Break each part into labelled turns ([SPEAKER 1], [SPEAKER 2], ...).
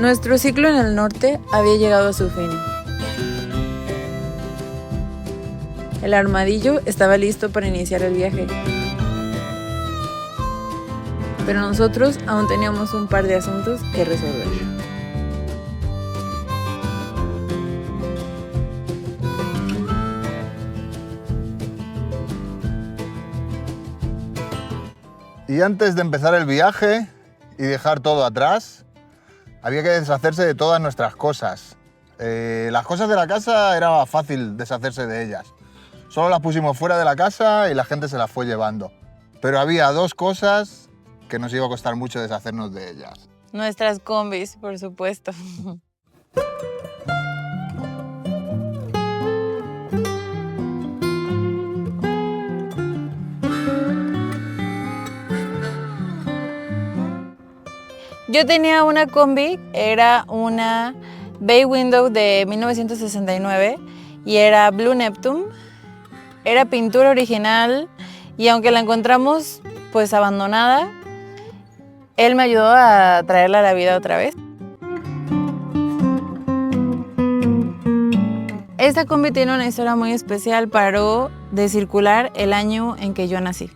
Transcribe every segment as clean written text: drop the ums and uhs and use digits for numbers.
[SPEAKER 1] Nuestro ciclo en el norte había llegado a su fin. El armadillo estaba listo para iniciar el viaje. Pero nosotros aún teníamos un par de asuntos que resolver.
[SPEAKER 2] Y antes de empezar el viaje y dejar todo atrás, había que deshacerse de todas nuestras cosas. Las cosas de la casa era fácil deshacerse de ellas. Solo las pusimos fuera de la casa y la gente se las fue llevando. Pero había dos cosas que nos iba a costar mucho deshacernos de ellas.
[SPEAKER 1] Nuestras combis, por supuesto. Yo tenía una combi, era una Bay Window de 1969 y era Blue Neptune. Era pintura original y aunque la encontramos pues abandonada, él me ayudó a traerla a la vida otra vez. Esta combi tiene una historia muy especial, paró de circular el año en que yo nací.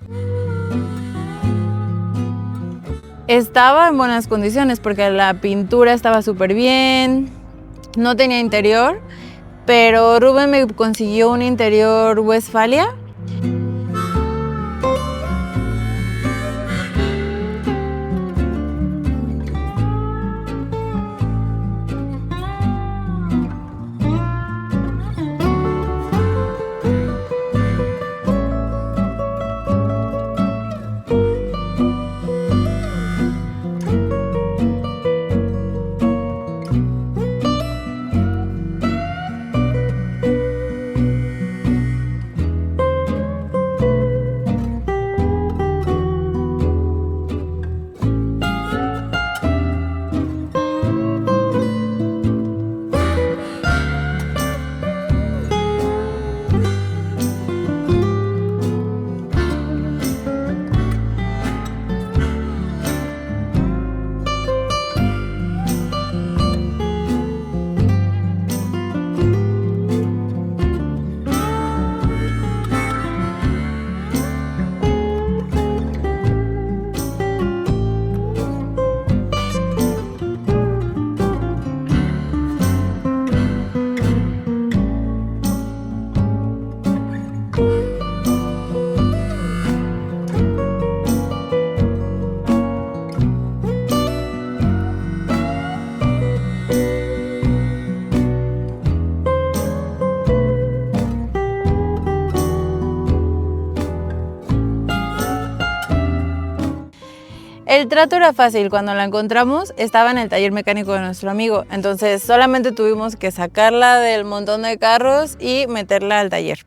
[SPEAKER 1] Estaba en buenas condiciones porque la pintura estaba súper bien, no tenía interior, pero Rubén me consiguió un interior Westfalia. El trato era fácil, cuando la encontramos estaba en el taller mecánico de nuestro amigo, entonces solamente tuvimos que sacarla del montón de carros y meterla al taller.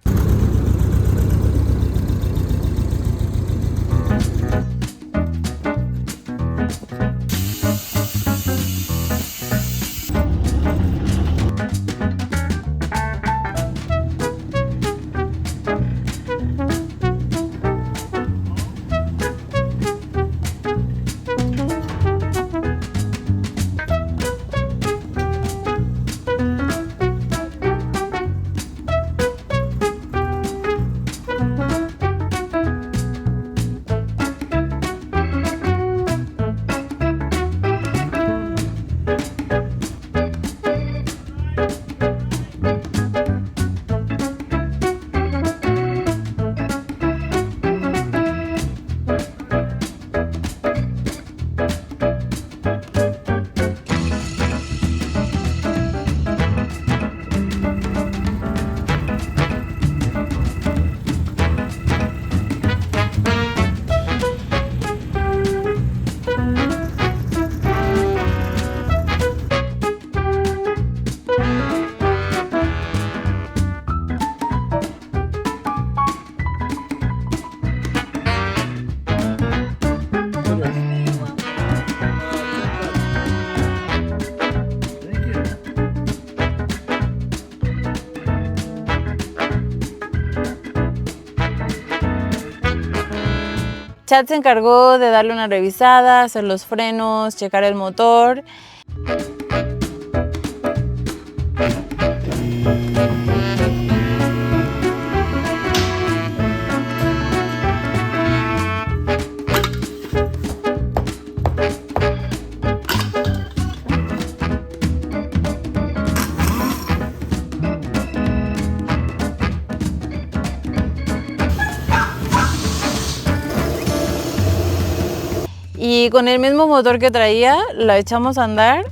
[SPEAKER 1] Chad se encargó de darle una revisada, hacer los frenos, checar el motor. Y con el mismo motor que traía, la echamos a andar.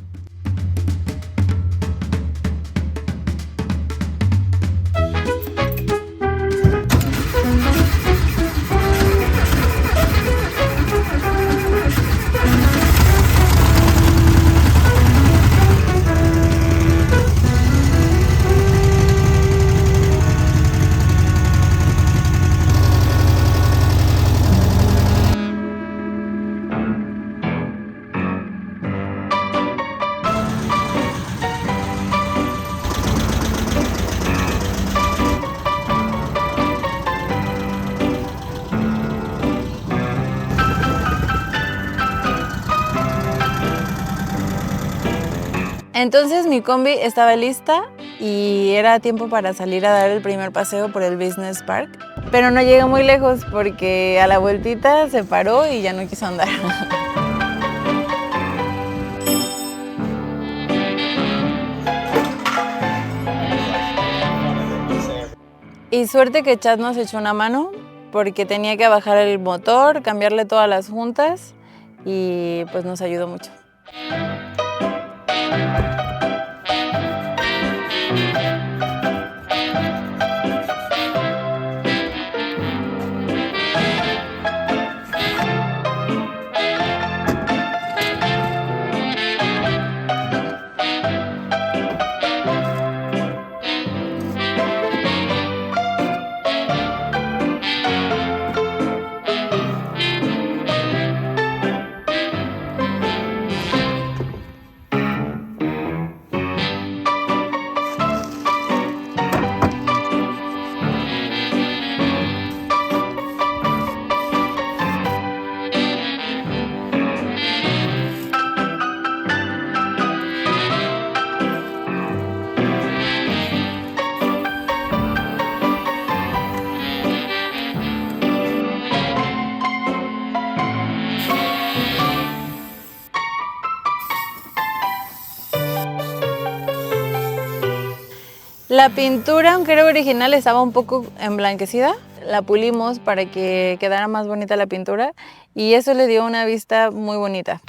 [SPEAKER 1] Entonces mi combi estaba lista y era tiempo para salir a dar el primer paseo por el Business Park. Pero no llegué muy lejos porque a la vueltita se paró y ya no quiso andar. Y suerte que Chad nos echó una mano porque tenía que bajar el motor, cambiarle todas las juntas y pues nos ayudó mucho. La pintura, aunque era original, estaba un poco emblanquecida. La pulimos para que quedara más bonita la pintura y eso le dio una vista muy bonita.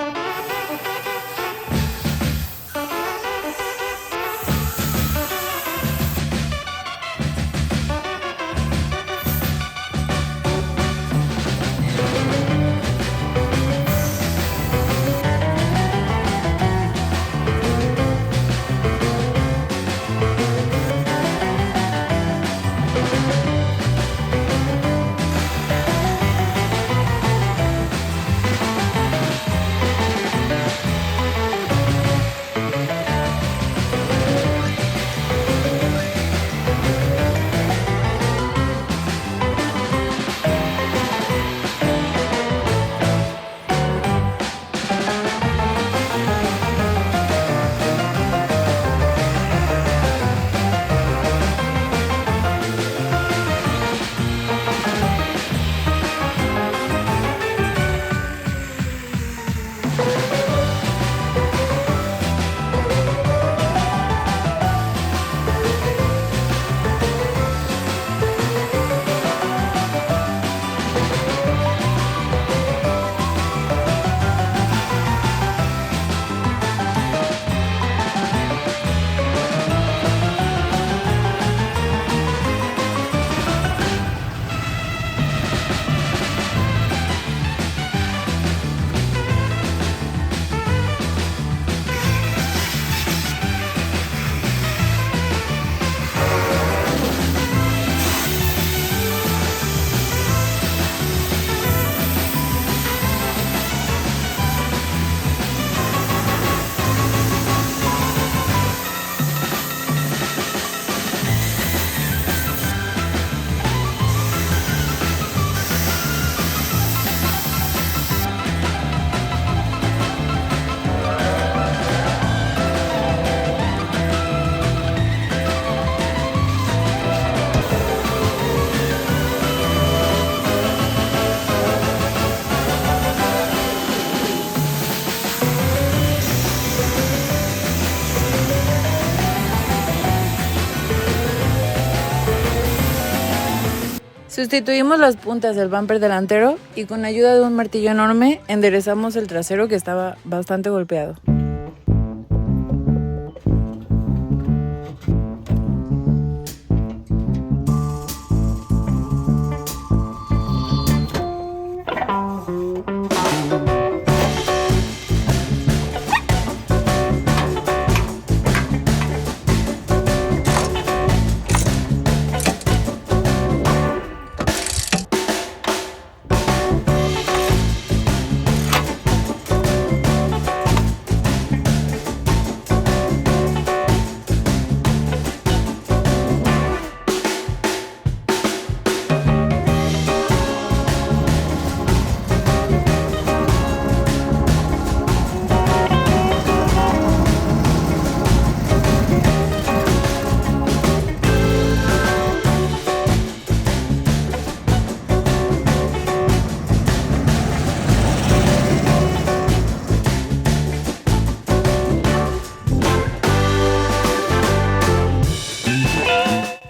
[SPEAKER 1] Sustituimos las puntas del bumper delantero y con ayuda de un martillo enorme enderezamos el trasero que estaba bastante golpeado.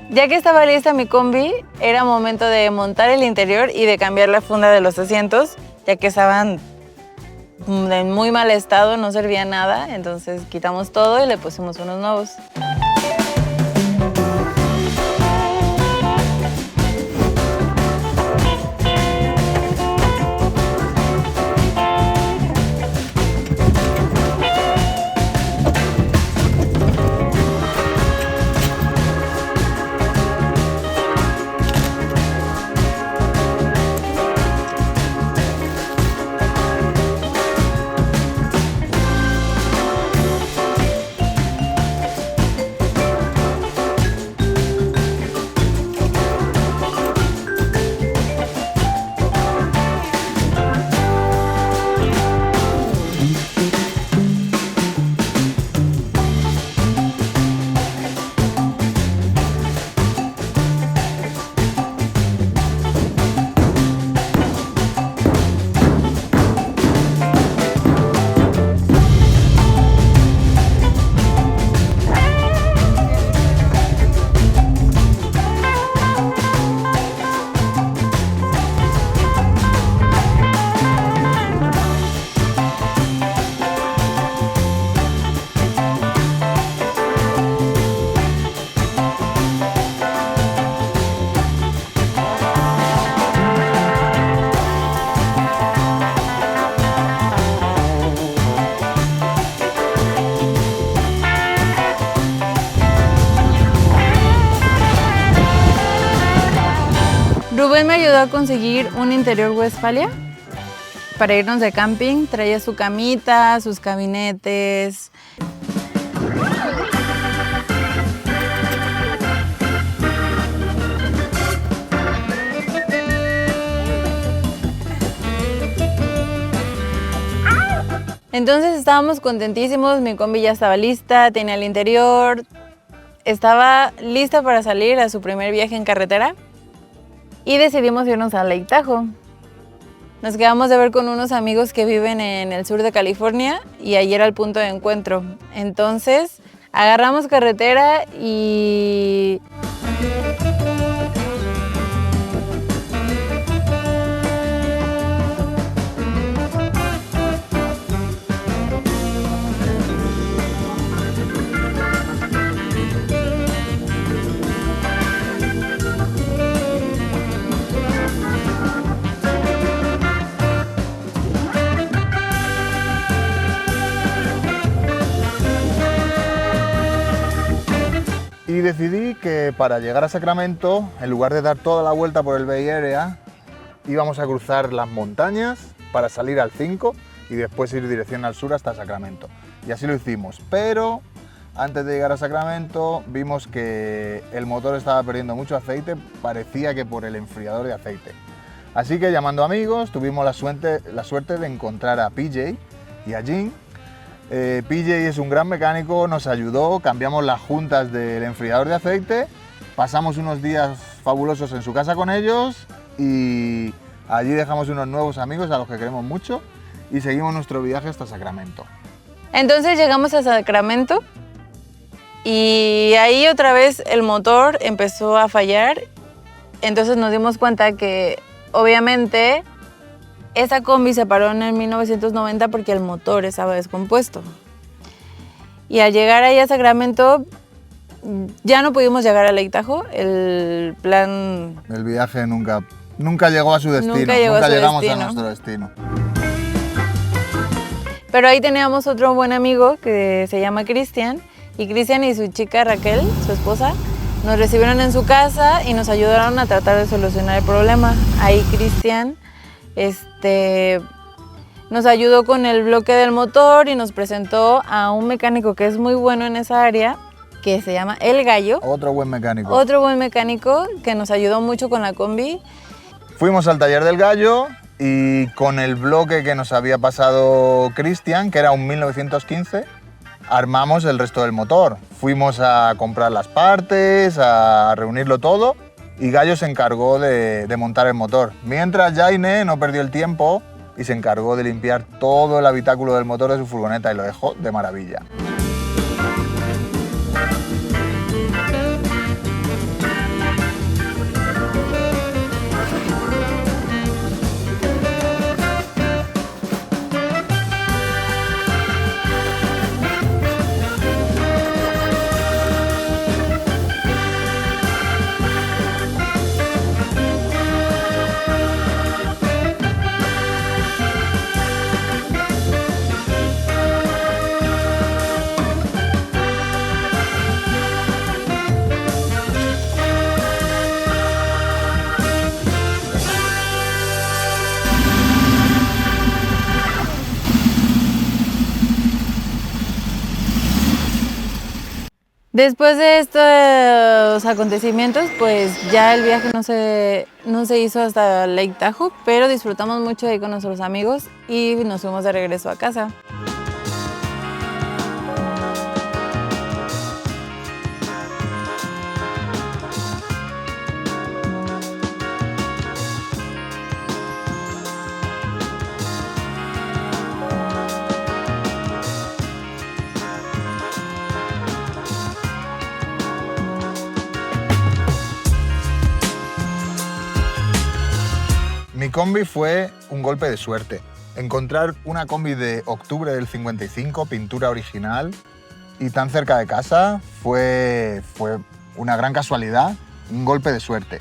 [SPEAKER 1] Ya que estaba lista mi combi, era momento de montar el interior y de cambiar la funda de los asientos, ya que estaban en muy mal estado, no servía nada, entonces quitamos todo y le pusimos unos nuevos. Rubén me ayudó a conseguir un interior Westfalia para irnos de camping. Traía su camita, sus gabinetes. Entonces estábamos contentísimos, mi combi ya estaba lista, tenía el interior, estaba lista para salir a su primer viaje en carretera. Y decidimos irnos a Lake Tahoe. Nos quedamos de ver con unos amigos que viven en el sur de California y allí era el punto de encuentro. Entonces agarramos carretera y...
[SPEAKER 2] Y decidí que para llegar a Sacramento, en lugar de dar toda la vuelta por el Bay Area, íbamos a cruzar las montañas para salir al 5 y después ir dirección al sur hasta Sacramento. Y así lo hicimos, pero antes de llegar a Sacramento vimos que el motor estaba perdiendo mucho aceite, parecía que por el enfriador de aceite. Así que llamando amigos tuvimos la suerte de encontrar a PJ y a Jean. PJ es un gran mecánico, nos ayudó, cambiamos las juntas del enfriador de aceite, pasamos unos días fabulosos en su casa con ellos y allí dejamos unos nuevos amigos a los que queremos mucho y seguimos nuestro viaje hasta Sacramento.
[SPEAKER 1] Entonces llegamos a Sacramento y ahí otra vez el motor empezó a fallar Entonces nos dimos cuenta que obviamente esa combi se paró en el 1990 porque el motor estaba descompuesto. Y al llegar ahí a Sacramento ya no pudimos llegar a Lake Tahoe. El
[SPEAKER 2] viaje nunca llegó a su destino.
[SPEAKER 1] Nunca llegamos
[SPEAKER 2] a nuestro destino.
[SPEAKER 1] Pero ahí teníamos otro buen amigo que se llama Cristian. Y Cristian y su chica Raquel, su esposa, nos recibieron en su casa y nos ayudaron a tratar de solucionar el problema. Ahí Cristian nos ayudó con el bloque del motor y nos presentó a un mecánico que es muy bueno en esa área, que se llama El Gallo.
[SPEAKER 2] Otro buen mecánico.
[SPEAKER 1] Otro buen mecánico que nos ayudó mucho con la combi.
[SPEAKER 2] Fuimos al taller del Gallo y con el bloque que nos había pasado Cristian, que era un 1915, armamos el resto del motor. Fuimos a comprar las partes, a reunirlo todo y Gallo se encargó de montar el motor. Mientras Jaime no perdió el tiempo y se encargó de limpiar todo el habitáculo del motor de su furgoneta y lo dejó de maravilla.
[SPEAKER 1] Después de estos acontecimientos, pues ya el viaje no se hizo hasta Lake Tahoe, pero disfrutamos mucho ahí con nuestros amigos y nos fuimos de regreso a casa.
[SPEAKER 2] Mi combi fue un golpe de suerte. Encontrar una combi de octubre del 55, pintura original y tan cerca de casa fue una gran casualidad, un golpe de suerte.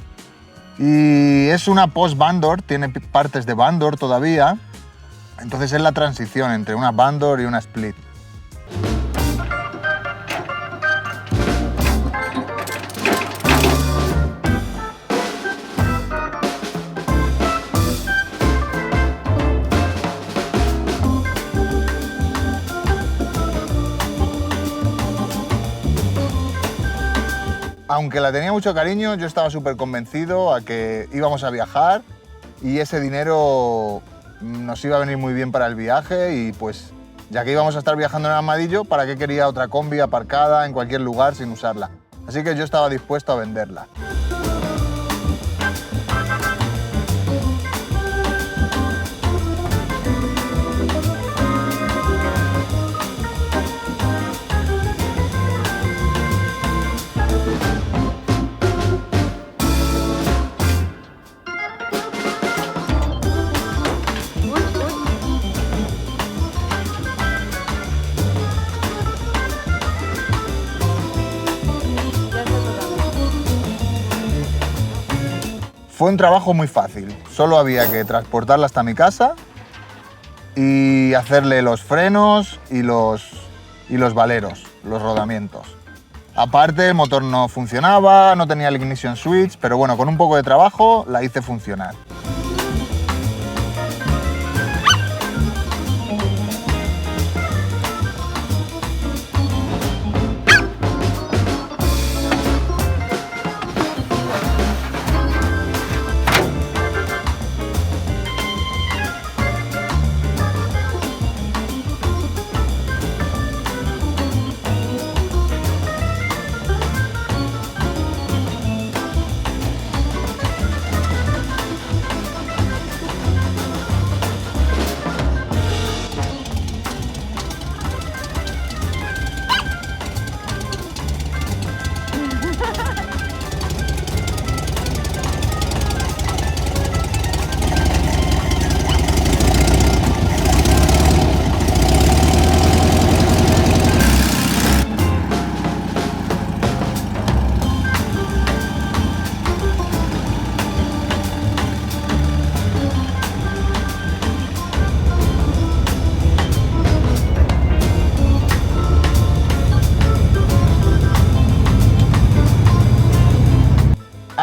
[SPEAKER 2] Y es una post-Bandor, tiene partes de Bandor todavía, entonces es la transición entre una Bandor y una Split. Aunque la tenía mucho cariño, yo estaba súper convencido a que íbamos a viajar y ese dinero nos iba a venir muy bien para el viaje y pues ya que íbamos a estar viajando en Armadillo, ¿para qué quería otra combi aparcada en cualquier lugar sin usarla? Así que yo estaba dispuesto a venderla. Fue un trabajo muy fácil, solo había que transportarla hasta mi casa y hacerle los frenos y los valeros, los rodamientos. Aparte, el motor no funcionaba, no tenía el ignition switch, pero bueno, con un poco de trabajo la hice funcionar.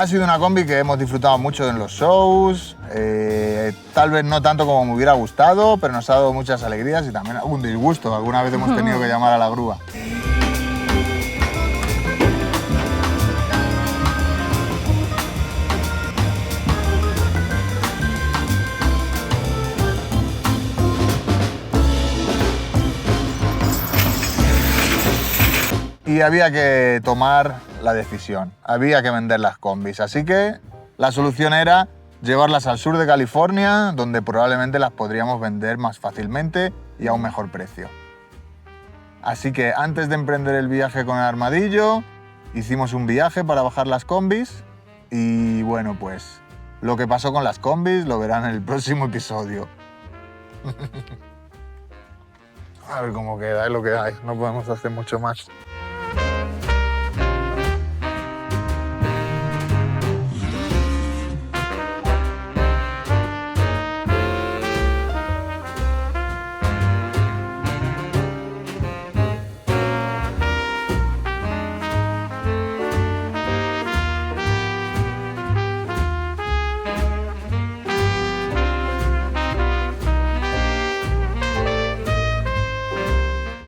[SPEAKER 2] Ha sido una combi que hemos disfrutado mucho en los shows, tal vez no tanto como me hubiera gustado, pero nos ha dado muchas alegrías y también algún disgusto. Alguna vez hemos tenido que llamar a la grúa. Y había que tomar la decisión, había que vender las combis, así que la solución era llevarlas al sur de California, donde probablemente las podríamos vender más fácilmente y a un mejor precio. Así que antes de emprender el viaje con el armadillo, hicimos un viaje para bajar las combis y bueno, pues lo que pasó con las combis lo verán en el próximo episodio. A ver cómo queda, es lo que hay, no podemos hacer mucho más.